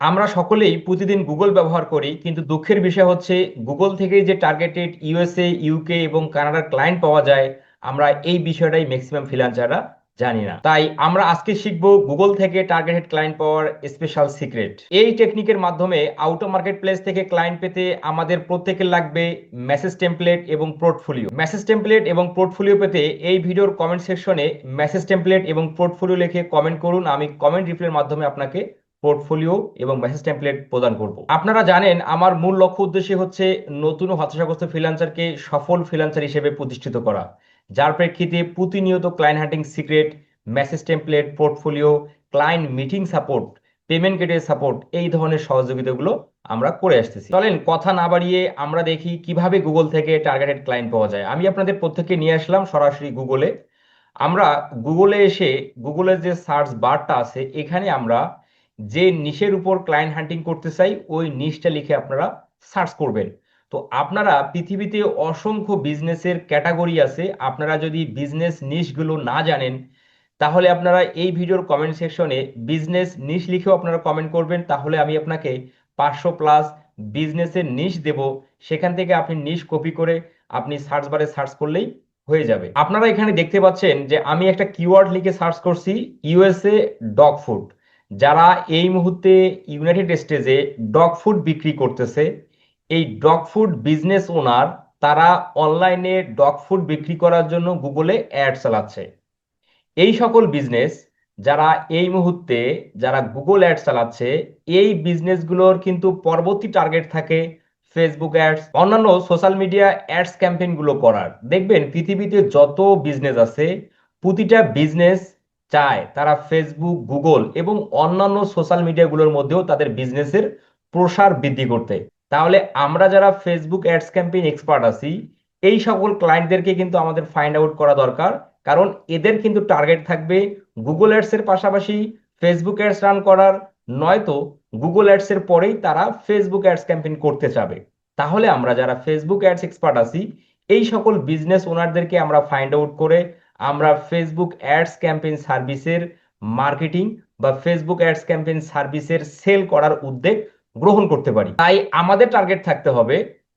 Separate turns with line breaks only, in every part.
আমরা সকলেই প্রতিদিন গুগল ব্যবহার করি, কিন্তু দুঃখের বিষয় হচ্ছে গুগল থেকেই যে টার্গেটেড ইউএসএ, ইউকে এবং কানাডার ক্লায়েন্ট পাওয়া যায়, আমরা এই বিষয়টাই ম্যাক্সিমাম ফ্রিল্যান্সাররা জানি না। তাই আমরা আজকে শিখব গুগল থেকে টার্গেটেড ক্লায়েন্ট পাওয়ার স্পেশাল সিক্রেট। এই টেকনিকের মাধ্যমে আউটো মার্কেট প্লেস থেকে ক্লায়েন্ট পেতে আমাদের প্রত্যেকের লাগবে মেসেজ টেমপ্লেট এবং পোর্টফোলিও। মেসেজ টেমপ্লেট এবং পোর্টফোলিও পেতে এই ভিডিওর কমেন্ট সেকশনে মেসেজ টেমপ্লেট এবং পোর্টফোলিও লিখে কমেন্ট করুন। আমি কমেন্ট রিপ্লাইয়ের মাধ্যমে আপনাকে পোর্টফোলিও এবং মেসেজ টেমপ্লেট প্রদান করব। আপনারা জানেন আমার মূল লক্ষ্য উদ্দেশ্য হচ্ছে নতুন ও হতাশাগ্রস্ত ফ্রিল্যান্সারকে সফল ফ্রিল্যান্সার হিসেবে প্রতিষ্ঠিত করা, যার প্রেক্ষিতে প্রতিনিয়ত ক্লায়েন্ট হান্টিং secret, message template, portfolio, client meeting support, payment gateway support, এই ধরনের সহযোগিতাগুলো আমরা করে আসতেছি। চলেন কথা না বাড়িয়ে আমরা দেখি কিভাবে গুগল থেকে টার্গেটেড ক্লায়েন্ট পাওয়া যায়। আমি আপনাদের প্রত্যেককে নিয়ে আসলাম সরাসরি গুগলে। আমরা গুগলে এসে গুগলের যে সার্চ বারটা আছে এখানে আমরা যে নিশের উপর ক্লায়েন্ট হান্টিং করতে চাই ওই নিশটা লিখে আপনারা সার্চ করবেন। তো আপনারা পৃথিবীতে অসংখ্য বিজনেসের ক্যাটাগরি আছে, আপনারা যদি বিজনেস নিশগুলো না জানেন তাহলে আপনারা এই ভিডিওর কমেন্ট সেকশনে বিজনেস নিশ লিখেও আপনারা কমেন্ট করবেন, তাহলে আমি আপনাকে 500+ বিজনেসের নিশ দেব। সেখান থেকে আপনি নিশ কপি করে আপনি সার্চ বারে সার্চ করলেই হয়ে যাবে। আপনারা এখানে দেখতে পাচ্ছেন যে আমি একটা কিওয়ার্ড লিখে সার্চ করছি, ইউএসএ ডগ ফুড। যারা এই মুহূর্তে ইউনাইটেড স্টেটে ডগ ফুড বিক্রি করতেছে, এই ডগ ফুড বিজনেস ওনার, তারা অনলাইনে ডগ ফুড বিক্রি করার জন্য গুগলে অ্যাড চালাচ্ছে। এই সকল বিজনেস যারা এই মুহূর্তে যারা গুগল অ্যাড চালাচ্ছে, এই বিজনেসগুলোর কিন্তু পরবর্তী টার্গেট থাকে ফেসবুক অ্যাডস, অন্যান্য সোশ্যাল মিডিয়া অ্যাডস ক্যাম্পেইন গুলো করার। দেখবেন পৃথিবীতে যত বিজনেস আছে প্রতিটা বিজনেস চায় তারা ফেসবুক, গুগল এবং অন্যান্য সোশ্যাল মিডিয়াগুলোর মধ্যেও তাদের বিজনেসের প্রসার বৃদ্ধি করতে। তাহলে আমরা যারা ফেসবুক অ্যাডস ক্যাম্পেইন এক্সপার্ট আছি, এই সকল ক্লায়েন্টদেরকে কিন্তু আমাদের ফাইন্ড আউট করা দরকার, কারণ এদের কিন্তু টার্গেট থাকবে গুগল অ্যাডস এর পাশাপাশি ফেসবুক অ্যাডস রান করার, নয়তো গুগল অ্যাডস এর পরেই তারা ফেসবুক অ্যাডস ক্যাম্পেইন করতে চাবে। তাহলে আমরা যারা ফেসবুক অ্যাডস এক্সপার্ট আছি, এই সকল বিজনেস ওনারদেরকে আমরা ফাইন্ড আউট করে আমরা ফেসবুক অ্যাডস ক্যাম্পেইন সার্ভিসের মার্কেটিং বা ফেসবুক অ্যাডস ক্যাম্পেইন সার্ভিসের সেল করার উদ্যোগ গ্রহণ করতে পারি। তাই আমাদের টার্গেট থাকতে হবে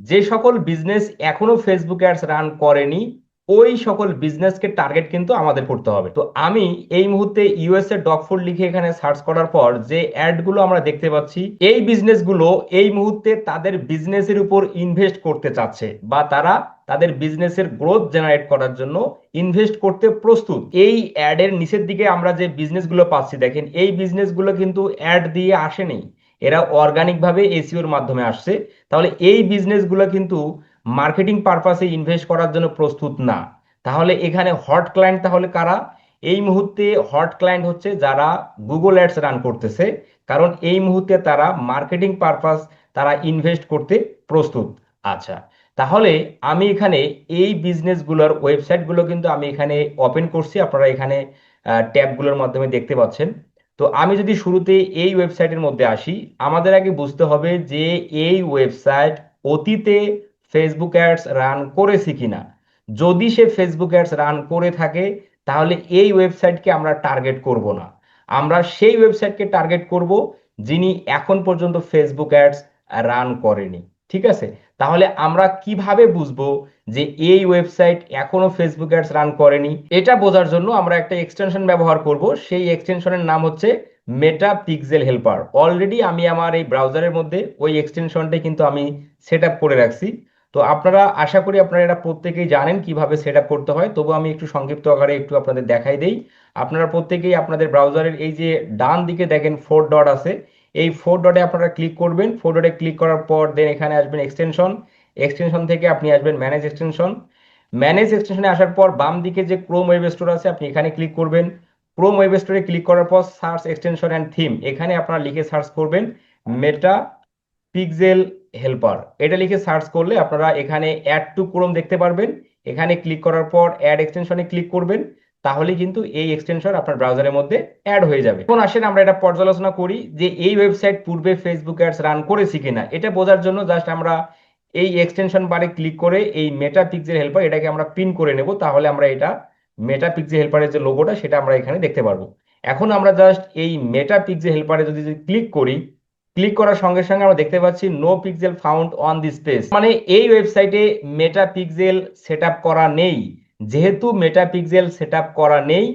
যে সকল বিজনেস এখনো ফেসবুক অ্যাডস রান করেনি ওই সকল বিজনেসকে টার্গেট কিন্তু আমাদের করতে হবে। তো আমি এই মুহূর্তে ইউএসএ ডগ ফুড লিখে এখানে সার্চ করার পর যে অ্যাড গুলো আমরা দেখতে পাচ্ছি, এই বিজনেসগুলো এই মুহূর্তে তাদের বিজনেসের উপর ইনভেস্ট করতে চাচ্ছে বা তারা তাদের বিজনেসের গ্রোথ জেনারেট করার জন্য ইনভেস্ট করতে প্রস্তুত। এই অ্যাডের নিচের দিকে আমরা যে বিজনেসগুলো পাচ্ছি, দেখেন এই বিজনেসগুলো কিন্তু অ্যাড দিয়ে আসেনি, এরা অর্গানিক ভাবে এসইওর মাধ্যমে আসছে। তাহলে এই বিজনেসগুলো কিন্তু মার্কেটিং পারপাসে ইনভেস্ট করার জন্য প্রস্তুত না। তাহলে এখানে হট ক্লায়েন্ট তাহলে কারা? এই মুহূর্তে হট ক্লায়েন্ট হচ্ছে যারা গুগল অ্যাডস রান করতেছে, কারণ এই মুহূর্তে তারা মার্কেটিং পারপাস তারা ইনভেস্ট করতে প্রস্তুত। আচ্ছা, তাহলে আমি এখানে এই বিজনেসগুলোর ওয়েবসাইটগুলো কিন্তু আমি এখানে ওপেন করছি, আপনারা এখানে ট্যাবগুলোর মাধ্যমে দেখতে পাচ্ছেন। তো আমি যদি শুরুতে এই ওয়েবসাইটের মধ্যে আসি, আমাদের আগে বুঝতে হবে যে এই ওয়েবসাইট অতীতে ফেসবুক অ্যাডস রান করেছি কিনা। যদি সে ফেসবুক অ্যাডস রান করে থাকে তাহলে এই ওয়েবসাইটকে আমরা টার্গেট করব না, আমরা সেই ওয়েবসাইটকে টার্গেট করব যিনি এখন পর্যন্ত ফেসবুক অ্যাডস রান করেনি। ঠিক আছে, তাহলে আমরা কিভাবে বুঝবো যে এই ওয়েবসাইট এখনো ফেসবুক অ্যাডস রান করেনি? এটা বোঝার জন্য আমরা একটা এক্সটেনশন ব্যবহার করব, সেই এক্সটেনশনের নাম হচ্ছে মেটা পিক্সেল হেল্পার। অলরেডি আমি আমার এই ব্রাউজারের মধ্যে ওই এক্সটেনশনটা কিন্তু আমি সেট আপ করে রাখছি। তো আপনারা আশা করি আপনারা এটা প্রত্যেকেই জানেন কিভাবে সেট আপ করতে হয়, তবু আমি একটু সংক্ষিপ্ত আকারে একটু আপনাদের দেখাই দেই। আপনারা প্রত্যেকেই আপনাদের ব্রাউজারের এই যে ডান দিকে দেখেন 4 ডট আছে, এই 4 ডটে আপনারা ক্লিক করবেন। 4 ডটে ক্লিক করার পর দেন এখানে আসবেন এক্সটেনশন, এক্সটেনশন থেকে আপনি আসবেন ম্যানেজ এক্সটেনশন। ম্যানেজ এক্সটেনশনে আসার পর বাম দিকে যে ক্রোম ওয়েব স্টোর আছে আপনি এখানে ক্লিক করবেন। ক্রোম ওয়েব স্টোরে ক্লিক করার পর সার্চ এক্সটেনশন অ্যান্ড থিম, এখানে আপনারা লিখে সার্চ করবেন মেটা পিক্সেল হেল্পার। এটা লিখে সার্চ করলে আপনারা এখানে অ্যাড টু ক্রোম দেখতে পারবেন। এখানে ক্লিক করার পর অ্যাড এক্সটেনশনে ক্লিক করবেন, তাহলে কিন্তু এই এক্সটেনশন আপনার ব্রাউজারের মধ্যে অ্যাড হয়ে যাবে। এখন আসেন আমরা এটা পর্যালোচনা করি যে এই ওয়েবসাইট পূর্বে ফেসবুক অ্যাডস রান করেছি কিনা। এটা বোঝার জন্য জাস্ট আমরা এই এক্সটেনশন বারে ক্লিক করে এই মেটা পিক্সেল হেল্পার এটাকে আমরা পিন করে নেব, তাহলে আমরা এটা মেটা পিক্সেল হেল্পারের যে লোগোটা সেটা আমরা এখানে দেখতে পারবো। এখন আমরা জাস্ট এই মেটা পিক্সেল হেল্পারে যদি ক্লিক করি ক্লিক করার সঙ্গে সঙ্গে আমরা দেখতে পাচ্ছি no pixel found on this page, মানে এই ওয়েবসাইটে মেটা পিক্সেল সেট আপ করা নেই। যেহেতু মেটা পিক্সেল সেট আপ করা নেই,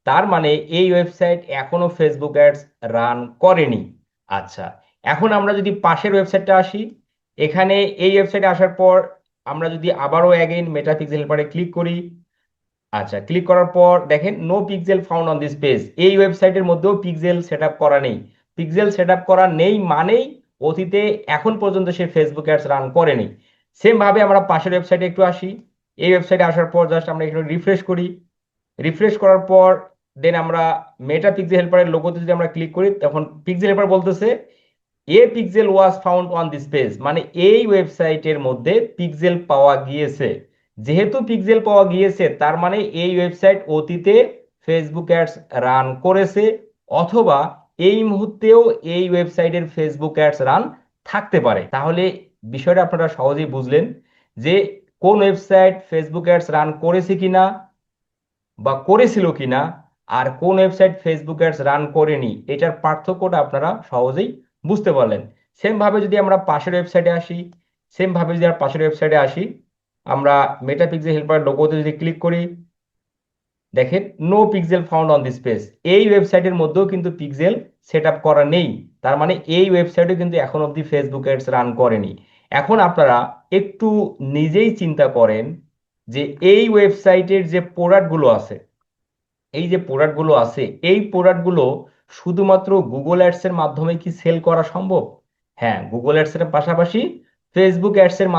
তার মানে এই ওয়েবসাইট এখনো ফেসবুক অ্যাডস রান করেনি। আচ্ছা, এখন আমরা যদি পাশের ওয়েবসাইটটা আসি, এখানে এই ওয়েবসাইটে আসার পর আমরা যদি আবারও অ্যাগেইন মেটা পিক্সেল পরে ক্লিক করি, আচ্ছা ক্লিক করার পর দেখেন no pixel found on this page, এই ওয়েবসাইটের মধ্যেও পিক্সেল সেটআপ করা নেই। পিক্সেল সেটআপ করা নেই মানেই অতীতে এখন পর্যন্ত সে ফেসবুক অ্যাডস রান করেনি। সেম ভাবে আমরা পাশের ওয়েবসাইটে একটু আসি, এই ওয়েবসাইটে আসার পর জাস্ট আমরা এখানে রিফ্রেশ করি, রিফ্রেশ করার পর দেন আমরা মেটা পিক্সেল হেল্পারের লোগোতে যদি আমরা ক্লিক করি, তখন পিক্সেল হেল্পার বলতেছে এ pixel was found on this page, মানে এই ওয়েবসাইটের মধ্যে পিক্সেল পাওয়া গিয়েছে। যেহেতু পিক্সেল পাওয়া গিয়েছে, তার মানে এই ওয়েবসাইট অতীতে ফেসবুক অ্যাডস রান করেছে, অথবা এই মুহূর্তেও এই ওয়েবসাইটের ফেসবুক অ্যাডস রান থাকতে পারে। তাহলে বিষয়টা আপনারা সহজেই বুঝলেন যে কোন ওয়েবসাইট ফেসবুক অ্যাডস রান করেছে কিনা বা করেছিল কিনা, আর কোন ওয়েবসাইট ফেসবুক অ্যাডস রান করেনি, এটার পার্থক্যটা আপনারা সহজেই বুঝতে পারলেন। সেম ভাবে যদি আমরা পাশের ওয়েবসাইটে আসি, সেম ভাবে যদি আমরা পাশের ওয়েবসাইটে আসি, আমরা মেটা পিক্সেল হেল্পার লোগোতে যদি ক্লিক করি, দেখেন no pixel found on this page, এই ওয়েবসাইটের মধ্যেও কিন্তু পিক্সেল সেট আপ করা নেই। তার মানে এই ওয়েবসাইটে কিন্তু এখন অবধি ফেসবুক অ্যাডস রান করেনি। এখন আপনারা একটু নিজেই চিন্তা করেন যে এই ওয়েবসাইটের যে প্রোডাক্টগুলো আছে, এই যে প্রোডাক্টগুলো আছে, এই প্রোডাক্টগুলো শুধুমাত্র গুগল অ্যাডস এর মাধ্যমে কি সেল করা সম্ভব? হ্যাঁ, গুগল অ্যাডস এর পাশাপাশি ফেসবুক অ্যাডস এর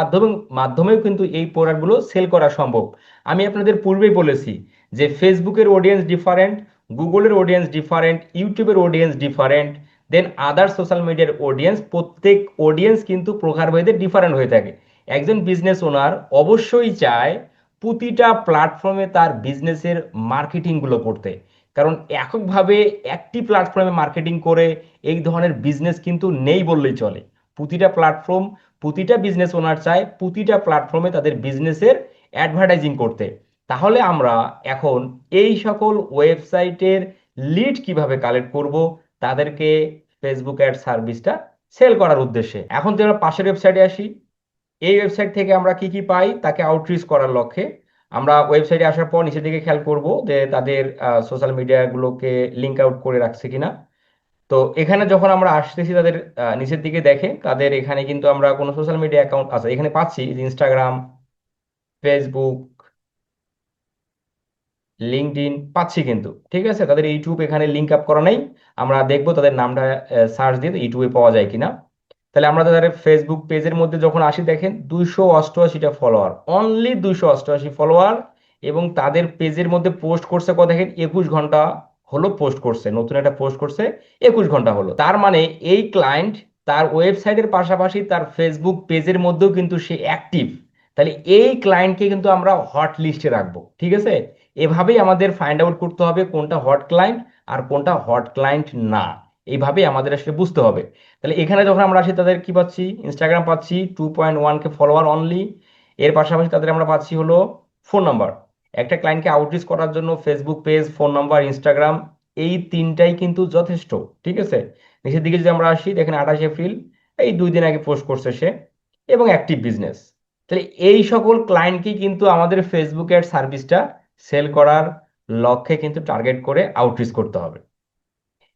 মাধ্যমেও কিন্তু এই প্রোডাক্টগুলো সেল করা সম্ভব। আমি আপনাদের পূর্বেই বলেছি যে ফেসবুকের অডিয়েন্স ডিফারেন্ট, গুগলের অডিয়েন্স ডিফারেন্ট, ইউটিউবের অডিয়েন্স ডিফারেন্ট, দেন আদার সোশ্যাল মিডিয়ার অডিয়েন্স, প্রত্যেক অডিয়েন্স কিন্তু প্রকারভেদে ডিফারেন্ট হয়ে থাকে। একজন বিজনেস ওনার অবশ্যই চায় প্রতিটা প্ল্যাটফর্মে তার বিজনেসের মার্কেটিং গুলো করতে, কারণ এককভাবে একটি প্ল্যাটফর্মে মার্কেটিং করে এই ধরনের বিজনেস কিন্তু নেই বললেই চলে। প্রতিটা প্ল্যাটফর্ম, প্রতিটা বিজনেস ওনার চায় প্রতিটা প্ল্যাটফর্মে তাদের বিজনেসের অ্যাডভার্টাইজিং করতে। তাহলে আমরা এখন এই সকল ওয়েবসাইটের লিড কিভাবে কালেক্ট করব তাদেরকে ফেসবুক অ্যাড সার্ভিসটা সেল করার উদ্দেশ্যে। এখন তো আমরা পাশের ওয়েবসাইটে আসি, এই ওয়েবসাইট থেকে আমরা কি কি পাই তাকে আউটরিচ করার লক্ষ্যে আমরা ওয়েবসাইটে আসার পর নিচের দিকে খেয়াল করব যে তাদের সোশ্যাল মিডিয়া গুলোকে লিঙ্ক আউট করে রাখছে কিনা। তো এখানে যখন আমরা আসতেছি তাদের নিচের দিকে দেখে তাদের এখানে কিন্তু আমরা কোনো সোশ্যাল মিডিয়া অ্যাকাউন্ট আছে এখানে পাচ্ছি, ইনস্টাগ্রাম, ফেসবুক, লিঙ্কডইন পাচ্ছি, কিন্তু ঠিক আছে তাদের ইউটিউব এখানে লিঙ্ক আপ করা নেই। আমরা দেখবো তাদের নামটা সার্চ দিয়ে ইউটিউবে পাওয়া যায় কিনা। তাহলে আমরা তাদের ফেসবুক পেজের মধ্যে যখন আসি, দেখেন 288টা ফলোয়ার, অনলি 288 ফলোয়ার, এবং তাদের পেজের মধ্যে পোস্ট করছে কত দেখেন 21 ঘন্টা হলো পোস্ট করছে, নতুন একটা পোস্ট করছে 21 ঘন্টা হলো। তার মানে এই ক্লায়েন্ট তার ওয়েবসাইটের পাশাপাশি তার ফেসবুক পেজের মধ্যেও কিন্তু সে অ্যাক্টিভ। তাহলে এই ক্লায়েন্টকে কিন্তু আমরা হট লিস্টে রাখবো, ঠিক আছে। এভাবেই আমাদের ফাইন্ড আউট করতে হবে কোনটা হট ক্লায়েন্ট আর কোনটা হট ক্লায়েন্ট না, এইভাবেই আমাদের আসলে বুঝতে হবে। তাহলে এখানে যখন আমরা আসি তাদের কি পাচ্ছি, ইনস্টাগ্রাম পাচ্ছি 2.1K ফলোয়ার অনলি, এর পাশাপাশি তাদের আমরা পাচ্ছি হলো ফোন নাম্বার। একটা ক্লায়েন্টকে আউটরিচ করার জন্য Facebook page, phone number, Instagram, এই তিনটাই কিন্তু যথেষ্ট, ঠিক আছে। নিচের দিকে যদি আমরা আসি দেখেন 28 এপ্রিল, এই 2 দিন আগে পোস্ট করছে সে, এবং অ্যাক্টিভ বিজনেস। তাহলে এই সকল ক্লায়েন্টকেই কিন্তু আমাদের ফেসবুক অ্যাড সার্ভিসটা সেল করার লক্ষ্যে কিন্তু টার্গেট করে আউটরিচ করতে হবে।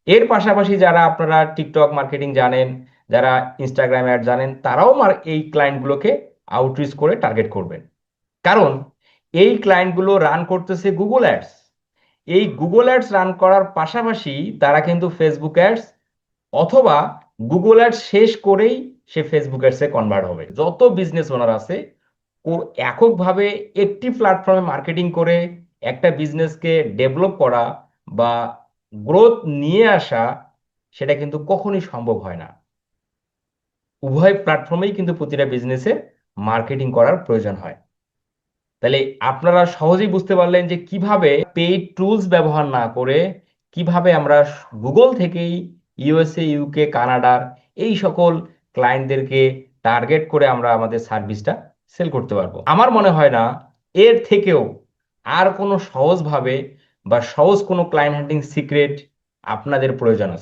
এর পাশাপাশি যারা আপনারা টিকটক মার্কেটিং জানেন, যারা ইনস্টাগ্রাম অ্যাড জানেন, তারাও এই ক্লায়েন্টগুলোকে আউটরিচ করে টার্গেট করবেন। কারণ এই ক্লায়েন্টগুলো রান করতেছে গুগল অ্যাডস, এই গুগল অ্যাডস রান করার পাশাপাশি তারা কিন্তু ফেসবুক অ্যাডস অথবা গুগল অ্যাডস শেষ করেই সে ফেসবুক অ্যাডসে কনভার্ট হবে। যত বিজনেস ওনার আছে ও এককভাবে একটি প্ল্যাটফর্মে মার্কেটিং করে একটা বিজনেসকে ডেভেলপ করা বা গ্রোথ নিয়ে আসা, সেটা কিন্তু কখনোই সম্ভব হয় না। উভয় প্ল্যাটফর্মেই কিন্তু প্রতিটা বিজনেসের মার্কেটিং করার প্রয়োজন হয়। তাহলে আপনারা সহজেই বুঝতে পারলেন যে কিভাবে পেইড টুলস ব্যবহার না করে কিভাবে আমরা গুগল থেকেই ইউএসএ, ইউকে, কানাডার এই সকল ক্লায়েন্টদেরকে টার্গেট করে আমরা আমাদের সার্ভিসটা সেল করতে পারবো। আমার মনে হয় না এর থেকেও আর কোনো সহজভাবে বা সহজ কোনো ক্লায়েন্ট হ্যান্ডলিং সিক্রেট আপনাদের প্রয়োজন আছে।